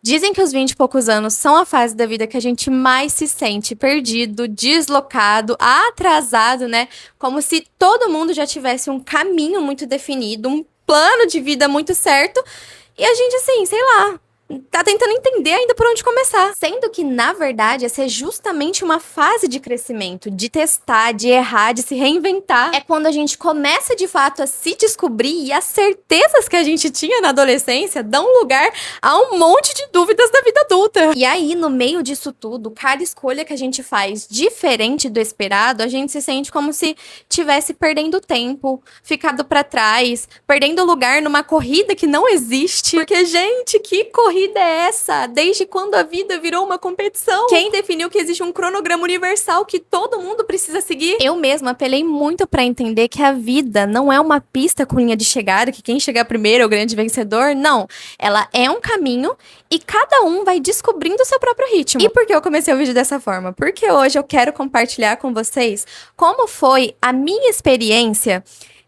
Dizem que os 20 e poucos anos são a fase da vida que a gente mais se sente perdido, deslocado, atrasado, né? Como se todo mundo já tivesse um caminho muito definido, um plano de vida muito certo. E a gente, assim, sei lá, tá tentando entender ainda por onde começar. Sendo que, na verdade, essa é justamente uma fase de crescimento, de testar, de errar, de se reinventar. É quando a gente começa, de fato, a se descobrir e as certezas que a gente tinha na adolescência dão lugar a um monte de dúvidas da vida adulta. E aí, no meio disso tudo, cada escolha que a gente faz diferente do esperado, a gente se sente como se tivesse perdendo tempo, ficado pra trás, perdendo lugar numa corrida que não existe. Porque, gente, que corrida é essa? Desde quando a vida virou uma competição? Quem definiu que existe um cronograma universal que todo mundo precisa seguir? Eu mesma apelei muito pra entender que a vida não é uma pista com linha de chegada, que quem chegar primeiro é o grande vencedor. Não. Ela é um caminho e cada um vai descobrindo o seu próprio ritmo. E por que eu comecei o vídeo dessa forma? Porque hoje eu quero compartilhar com vocês como foi a minha experiência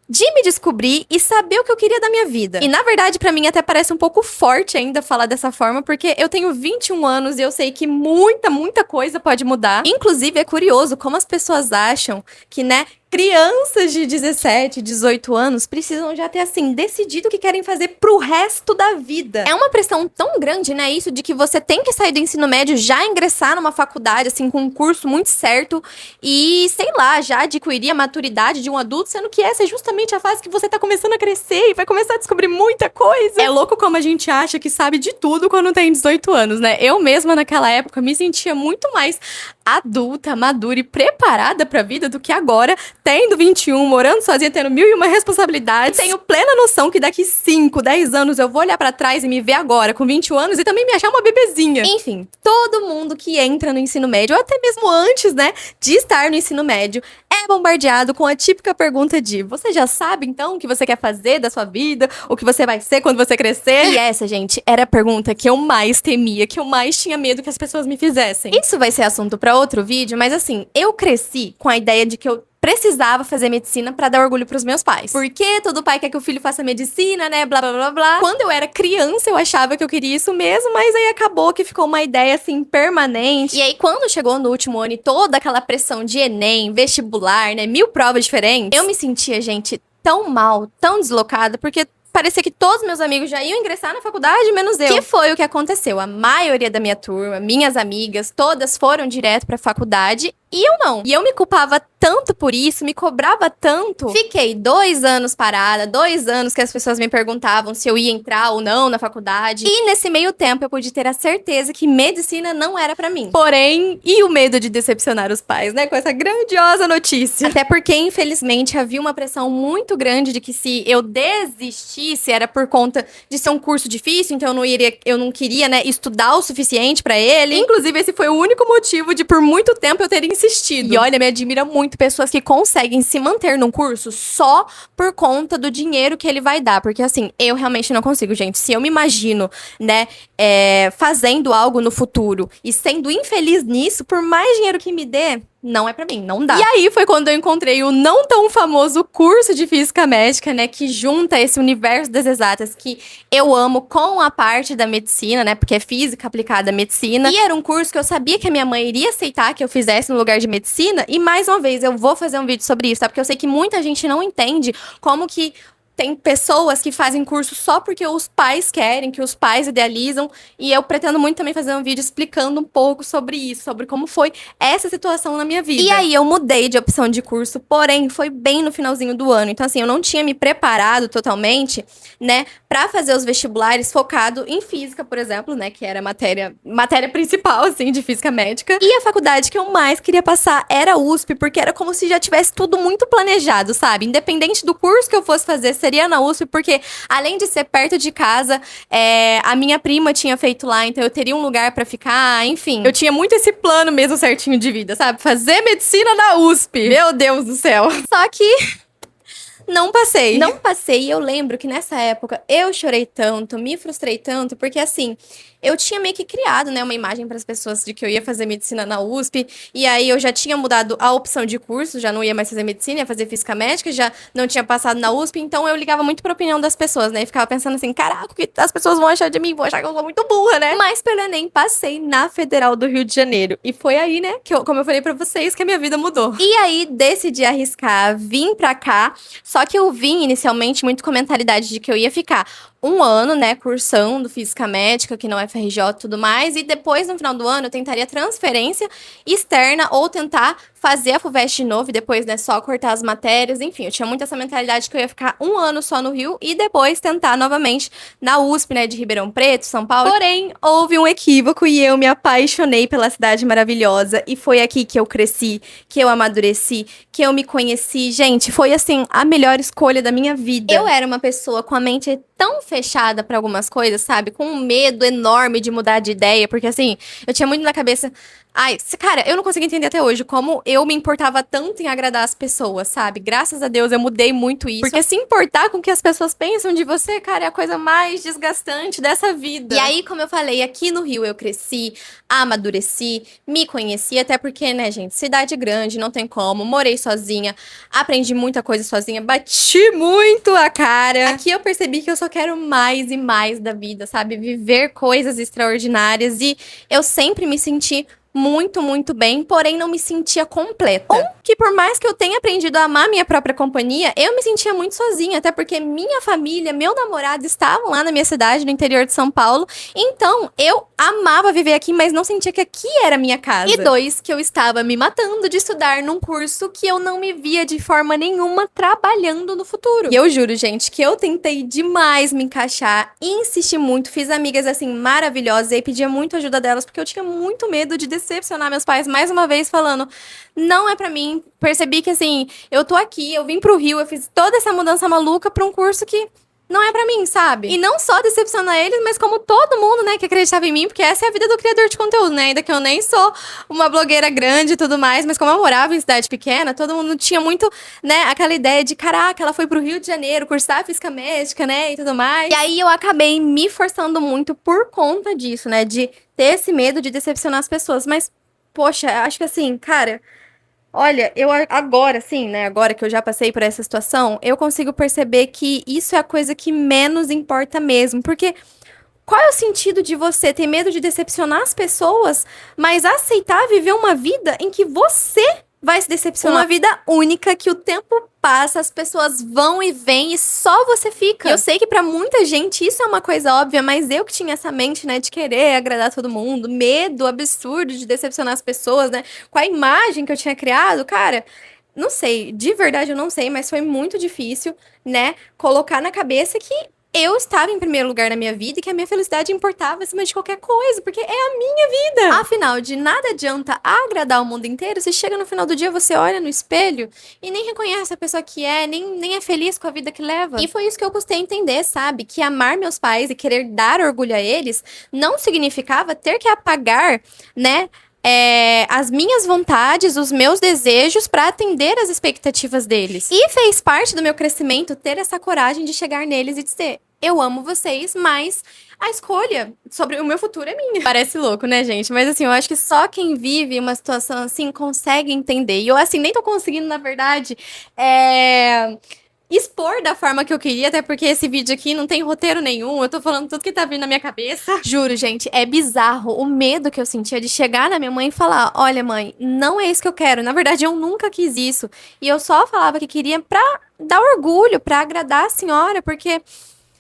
de me descobrir e saber o que eu queria da minha vida. E, na verdade, pra mim até parece um pouco forte ainda falar dessa forma, porque eu tenho 21 anos e eu sei que muita coisa pode mudar. Inclusive, é curioso como as pessoas acham que, né, crianças de 17, 18 anos precisam já ter, assim, decidido o que querem fazer pro resto da vida. É uma pressão tão grande, né, isso de que você tem que sair do ensino médio, já ingressar numa faculdade, assim, com um curso muito certo e, sei lá, já adquirir a maturidade de um adulto, sendo que essa é justamente a fase que você tá começando a crescer e vai começar a descobrir muita coisa. É louco como a gente acha que sabe de tudo quando tem 18 anos, né? Eu mesma, naquela época, me sentia muito mais adulta, madura e preparada pra vida do que agora, tendo 21, morando sozinha, tendo 1001 responsabilidades. Tenho plena noção que daqui 5, 10 anos eu vou olhar pra trás e me ver agora, com 21 anos, e também me achar uma bebezinha. Enfim, todo mundo que entra no ensino médio, ou até mesmo antes, né, de estar no ensino médio, é bombardeado com a típica pergunta de: você já sabe, então, o que você quer fazer da sua vida? O que você vai ser quando você crescer? E essa, gente, era a pergunta que eu mais temia, que eu mais tinha medo que as pessoas me fizessem. Isso vai ser assunto pra outro vídeo, mas assim, eu cresci com a ideia de que eu precisava fazer medicina pra dar orgulho pros meus pais. Porque todo pai quer que o filho faça medicina, né, blá blá blá blá. Quando eu era criança, eu achava que eu queria isso mesmo, mas aí acabou que ficou uma ideia, assim, permanente. E aí, quando chegou no último ano e toda aquela pressão de Enem, vestibular, né, 1000 provas diferentes, eu me sentia, gente, tão mal, tão deslocada, porque parecia que todos meus amigos já iam ingressar na faculdade, menos eu. Que foi o que aconteceu. A maioria da minha turma, minhas amigas, todas foram direto pra faculdade e eu não. E eu me culpava tanto por isso, me cobrava tanto. Fiquei 2 anos parada, 2 anos que as pessoas me perguntavam se eu ia entrar ou não na faculdade. E nesse meio tempo eu pude ter a certeza que medicina não era pra mim. Porém, e o medo de decepcionar os pais, né? Com essa grandiosa notícia. Até porque, infelizmente, havia uma pressão muito grande de que se eu desistisse era por conta de ser um curso difícil, então eu não queria, né, estudar o suficiente pra ele. Inclusive, esse foi o único motivo de por muito tempo eu ter insistido. E olha, me admira muito pessoas que conseguem se manter num curso só por conta do dinheiro que ele vai dar. Porque assim, eu realmente não consigo, gente. Se eu me imagino, né, fazendo algo no futuro e sendo infeliz nisso, por mais dinheiro que me dê, não é pra mim, não dá. E aí foi quando eu encontrei o não tão famoso curso de Física Médica, né, que junta esse universo das exatas que eu amo com a parte da medicina, né, porque é física aplicada à medicina. E era um curso que eu sabia que a minha mãe iria aceitar que eu fizesse no lugar de medicina. E mais uma vez, eu vou fazer um vídeo sobre isso, tá? Porque eu sei que muita gente não entende como que tem pessoas que fazem curso só porque os pais querem, que os pais idealizam. E eu pretendo muito também fazer um vídeo explicando um pouco sobre isso, sobre como foi essa situação na minha vida. E aí eu mudei de opção de curso, porém foi bem no finalzinho do ano. Então assim, eu não tinha me preparado totalmente, né, pra fazer os vestibulares focado em física, por exemplo, né, que era a matéria principal, assim, de física médica. E a faculdade que eu mais queria passar era a USP, porque era como se já tivesse tudo muito planejado, sabe? Independente do curso que eu fosse fazer, seria na USP, porque além de ser perto de casa, a minha prima tinha feito lá, então eu teria um lugar pra ficar, enfim. Eu tinha muito esse plano mesmo certinho de vida, sabe? Fazer medicina na USP. Meu Deus do céu. Só que não passei. Não passei, e eu lembro que nessa época eu chorei tanto, me frustrei tanto, porque assim, eu tinha meio que criado, né, uma imagem para as pessoas de que eu ia fazer medicina na USP, e aí eu já tinha mudado a opção de curso, já não ia mais fazer medicina, ia fazer física médica, já não tinha passado na USP, então eu ligava muito pra opinião das pessoas, né, e ficava pensando assim, caraca, o que as pessoas vão achar de mim? Vão achar que eu sou muito burra, né? Mas pelo Enem, passei na Federal do Rio de Janeiro, e foi aí, né, que eu, como eu falei pra vocês, que a minha vida mudou. E aí, decidi arriscar, vim pra cá, só que eu vim inicialmente muito com a mentalidade de que eu ia ficar um ano, né, cursando física médica aqui na UFRJ e tudo mais, e depois, no final do ano, eu tentaria transferência externa ou tentar fazer a FUVEST de novo e depois, né, só cortar as matérias, enfim, eu tinha muito essa mentalidade que eu ia ficar um ano só no Rio e depois tentar novamente na USP, né, de Ribeirão Preto, São Paulo. Porém, houve um equívoco e eu me apaixonei pela cidade maravilhosa e foi aqui que eu cresci, que eu amadureci, que eu me conheci. Gente, foi, assim, a melhor escolha da minha vida. Eu era uma pessoa com a mente tão fechada pra algumas coisas, sabe? Com um medo enorme de mudar de ideia, porque assim, eu tinha muito na cabeça. Ai, cara, eu não consigo entender até hoje como eu me importava tanto em agradar as pessoas, sabe? Graças a Deus eu mudei muito isso. Porque se importar com o que as pessoas pensam de você, cara, é a coisa mais desgastante dessa vida. E aí, como eu falei, aqui no Rio eu cresci, amadureci, me conheci, até porque, né, gente, cidade grande, não tem como. Morei sozinha, aprendi muita coisa sozinha, bati muito a cara. Aqui eu percebi que eu só quero mais e mais da vida, sabe? Viver coisas extraordinárias e eu sempre me senti muito, muito bem, porém não me sentia completa. Que por mais que eu tenha aprendido a amar minha própria companhia, eu me sentia muito sozinha, até porque minha família, meu namorado estavam lá na minha cidade, no interior de São Paulo. Então, eu amava viver aqui, mas não sentia que aqui era a minha casa. E dois, que eu estava me matando de estudar num curso que eu não me via de forma nenhuma trabalhando no futuro. E eu juro, gente, que eu tentei demais me encaixar, insisti muito, fiz amigas assim maravilhosas e pedia muito ajuda delas, porque eu tinha muito medo de decepcionar meus pais mais uma vez falando, não é pra mim. Percebi que assim, eu tô aqui, eu vim pro Rio, eu fiz toda essa mudança maluca pra um curso que não é pra mim, sabe? E não só decepcionar eles, mas como todo mundo, né, que acreditava em mim, porque essa é a vida do criador de conteúdo, né? Ainda que eu nem sou uma blogueira grande e tudo mais, mas como eu morava em cidade pequena, todo mundo tinha muito, né, aquela ideia de, caraca, ela foi pro Rio de Janeiro cursar física médica, né, e tudo mais. E aí eu acabei me forçando muito por conta disso, né, de ter esse medo de decepcionar as pessoas. Mas, poxa, acho que assim, cara, olha, eu agora, sim, né? Agora que eu já passei por essa situação, eu consigo perceber que isso é a coisa que menos importa mesmo. Porque qual é o sentido de você ter medo de decepcionar as pessoas, mas aceitar viver uma vida em que você vai se decepcionar? Uma vida única que o tempo passa, as pessoas vão e vêm e só você fica. E eu sei que pra muita gente isso é uma coisa óbvia, mas eu que tinha essa mente, né, de querer agradar todo mundo, medo absurdo de decepcionar as pessoas, né, com a imagem que eu tinha criado, cara, não sei, de verdade eu não sei, mas foi muito difícil, né, colocar na cabeça que eu estava em primeiro lugar na minha vida e que a minha felicidade importava acima de qualquer coisa, porque é a minha vida. Afinal, de nada adianta agradar o mundo inteiro se chega no final do dia, você olha no espelho e nem reconhece a pessoa que é, nem é feliz com a vida que leva. E foi isso que eu custei entender, sabe? Que amar meus pais e querer dar orgulho a eles não significava ter que apagar, né, as minhas vontades, os meus desejos para atender as expectativas deles. E fez parte do meu crescimento ter essa coragem de chegar neles e dizer, eu amo vocês, mas a escolha sobre o meu futuro é minha. Parece louco, né, gente? Mas assim, eu acho que só quem vive uma situação assim consegue entender. E eu, assim, nem tô conseguindo, na verdade, expor da forma que eu queria, até porque esse vídeo aqui não tem roteiro nenhum, eu tô falando tudo que tá vindo na minha cabeça. Juro, gente, é bizarro o medo que eu sentia de chegar na minha mãe e falar, olha, mãe, não é isso que eu quero, na verdade eu nunca quis isso. E eu só falava que queria pra dar orgulho, pra agradar a senhora, porque,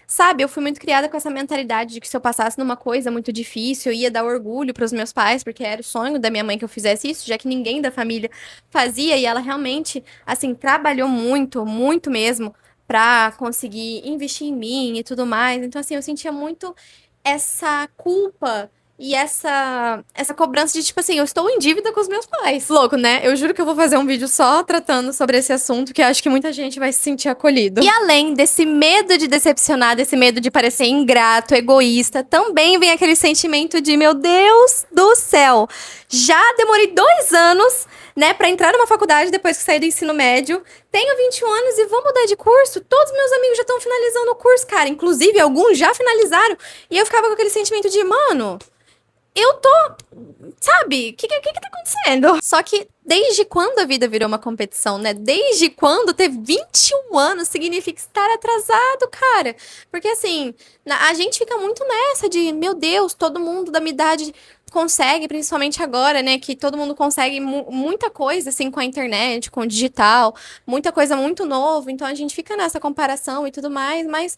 sabe, eu fui muito criada com essa mentalidade de que se eu passasse numa coisa muito difícil, eu ia dar orgulho pros meus pais, porque era o sonho da minha mãe que eu fizesse isso, já que ninguém da família fazia, e ela realmente, assim, trabalhou muito, muito mesmo, pra conseguir investir em mim e tudo mais. Então, assim, eu sentia muito essa culpa e essa cobrança de, tipo assim, eu estou em dívida com os meus pais. Louco, né? Eu juro que eu vou fazer um vídeo só tratando sobre esse assunto, que acho que muita gente vai se sentir acolhido. E além desse medo de decepcionar, desse medo de parecer ingrato, egoísta, também vem aquele sentimento de, meu Deus do céu, já demorei 2 anos né, pra entrar numa faculdade depois que sair do ensino médio. Tenho 21 anos e vou mudar de curso. Todos meus amigos já estão finalizando o curso, cara. Inclusive, alguns já finalizaram. E eu ficava com aquele sentimento de, mano, eu tô, sabe, o que tá acontecendo? Só que desde quando a vida virou uma competição, né? Desde quando ter 21 anos significa estar atrasado, cara? Porque assim, a gente fica muito nessa de, meu Deus, todo mundo da minha idade consegue, principalmente agora, né? Que todo mundo consegue muita coisa, assim, com a internet, com o digital, muita coisa muito novo. Então a gente fica nessa comparação e tudo mais, mas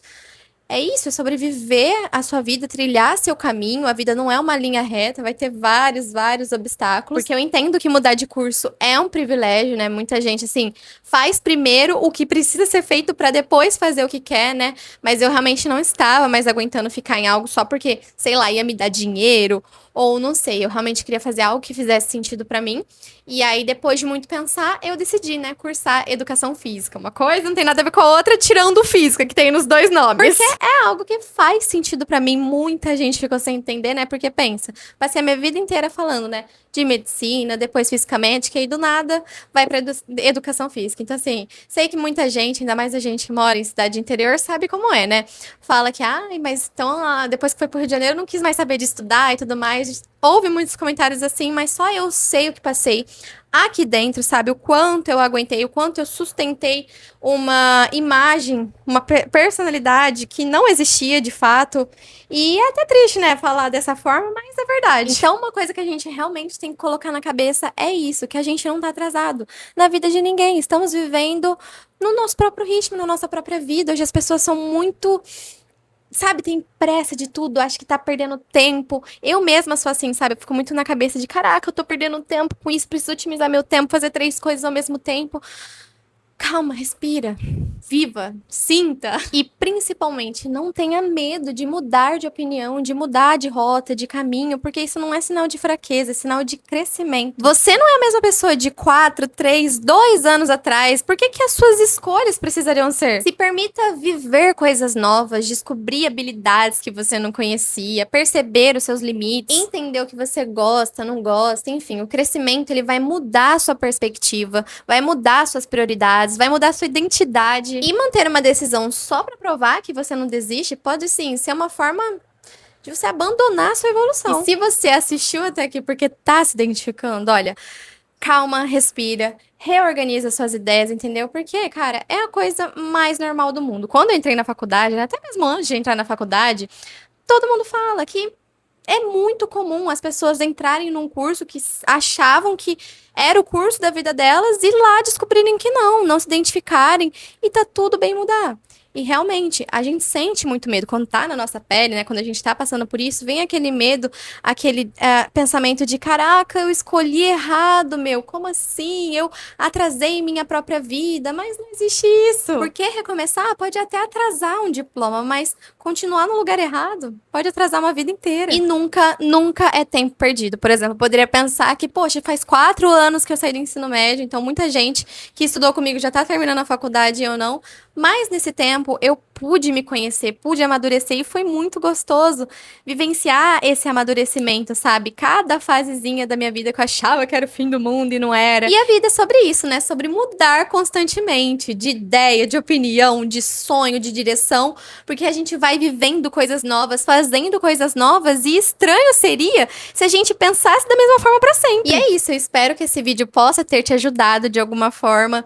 é isso, é sobreviver a sua vida, trilhar seu caminho. A vida não é uma linha reta, vai ter vários obstáculos. Porque eu entendo que mudar de curso é um privilégio, né? Muita gente, assim, faz primeiro o que precisa ser feito pra depois fazer o que quer, né? Mas eu realmente não estava mais aguentando ficar em algo só porque, sei lá, ia me dar dinheiro. Ou não sei, eu realmente queria fazer algo que fizesse sentido pra mim. E aí, depois de muito pensar, eu decidi, né, cursar educação física. Uma coisa não tem nada a ver com a outra, tirando o física, que tem nos dois nomes. Porque é algo que faz sentido pra mim. Muita gente ficou sem entender, né? Porque pensa, passei a minha vida inteira falando, né, de medicina, depois física médica, e do nada vai pra educação física. Então, assim, sei que muita gente, ainda mais a gente que mora em cidade interior, sabe como é, né? Fala que, ai, mas então, depois que foi pro Rio de Janeiro, não quis mais saber de estudar e tudo mais. Houve muitos comentários assim, mas só eu sei o que passei aqui dentro, sabe? O quanto eu aguentei, o quanto eu sustentei uma imagem, uma personalidade que não existia de fato. E é até triste, né, falar dessa forma, mas é verdade. Então, uma coisa que a gente realmente tem que colocar na cabeça é isso, que a gente não tá atrasado na vida de ninguém. Estamos vivendo no nosso próprio ritmo, na nossa própria vida. Hoje as pessoas são muito, sabe, tem pressa de tudo, acho que tá perdendo tempo. Eu mesma sou assim, sabe? Eu fico muito na cabeça de, caraca, eu tô perdendo tempo com isso, preciso otimizar meu tempo, fazer 3 coisas ao mesmo tempo. Calma, respira, viva, sinta. E principalmente, não tenha medo de mudar de opinião, de mudar de rota, de caminho, porque isso não é sinal de fraqueza, é sinal de crescimento. Você não é a mesma pessoa de 4, 3, 2 anos atrás. Por que que as suas escolhas precisariam ser? Se permita viver coisas novas, descobrir habilidades que você não conhecia, perceber os seus limites, entender o que você gosta, não gosta, enfim, o crescimento ele vai mudar a sua perspectiva, vai mudar suas prioridades, vai mudar sua identidade. E manter uma decisão só pra provar que você não desiste pode sim ser uma forma de você abandonar a sua evolução. E se você assistiu até aqui porque tá se identificando, olha, calma, respira, reorganiza suas ideias, entendeu? Porque, cara, é a coisa mais normal do mundo. Quando eu entrei na faculdade, né, até mesmo antes de entrar na faculdade, todo mundo fala que é muito comum as pessoas entrarem num curso que achavam que era o curso da vida delas e lá descobrirem que não se identificarem e tá tudo bem mudar. E realmente, a gente sente muito medo quando tá na nossa pele, né? Quando a gente tá passando por isso, vem aquele medo, aquele pensamento de, caraca, eu escolhi errado, meu, como assim? Eu atrasei minha própria vida, mas não existe isso. Porque recomeçar pode até atrasar um diploma, mas continuar no lugar errado pode atrasar uma vida inteira. E nunca é tempo perdido. Por exemplo, eu poderia pensar que, poxa, faz 4 anos que eu saí do ensino médio, então muita gente que estudou comigo já tá terminando a faculdade e eu não. Mas nesse tempo eu pude me conhecer, pude amadurecer e foi muito gostoso vivenciar esse amadurecimento, sabe? Cada fasezinha da minha vida que eu achava que era o fim do mundo e não era. E a vida é sobre isso, né? Sobre mudar constantemente de ideia, de opinião, de sonho, de direção, porque a gente vai vivendo coisas novas, fazendo coisas novas e estranho seria se a gente pensasse da mesma forma pra sempre. E é isso, eu espero que esse vídeo possa ter te ajudado de alguma forma.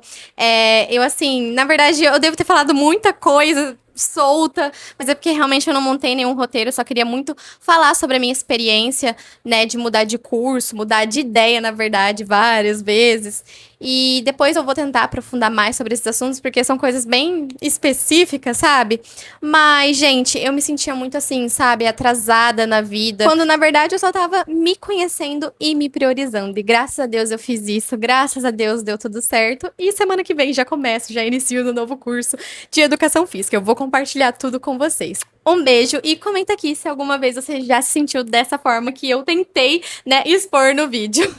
Eu assim, na verdade, eu devo ter falado muita coisa solta, mas é porque realmente eu não montei nenhum roteiro, eu só queria muito falar sobre a minha experiência, né, de mudar de curso, mudar de ideia, na verdade, várias vezes. E depois eu vou tentar aprofundar mais sobre esses assuntos, porque são coisas bem específicas, sabe? Mas, gente, eu me sentia muito assim, sabe, atrasada na vida, quando na verdade eu só tava me conhecendo e me priorizando. E graças a Deus eu fiz isso, graças a Deus deu tudo certo. E semana que vem já começo, já inicio no novo curso de Educação Física. Eu vou compartilhar tudo com vocês. Um beijo e comenta aqui se alguma vez você já se sentiu dessa forma que eu tentei, né, expor no vídeo.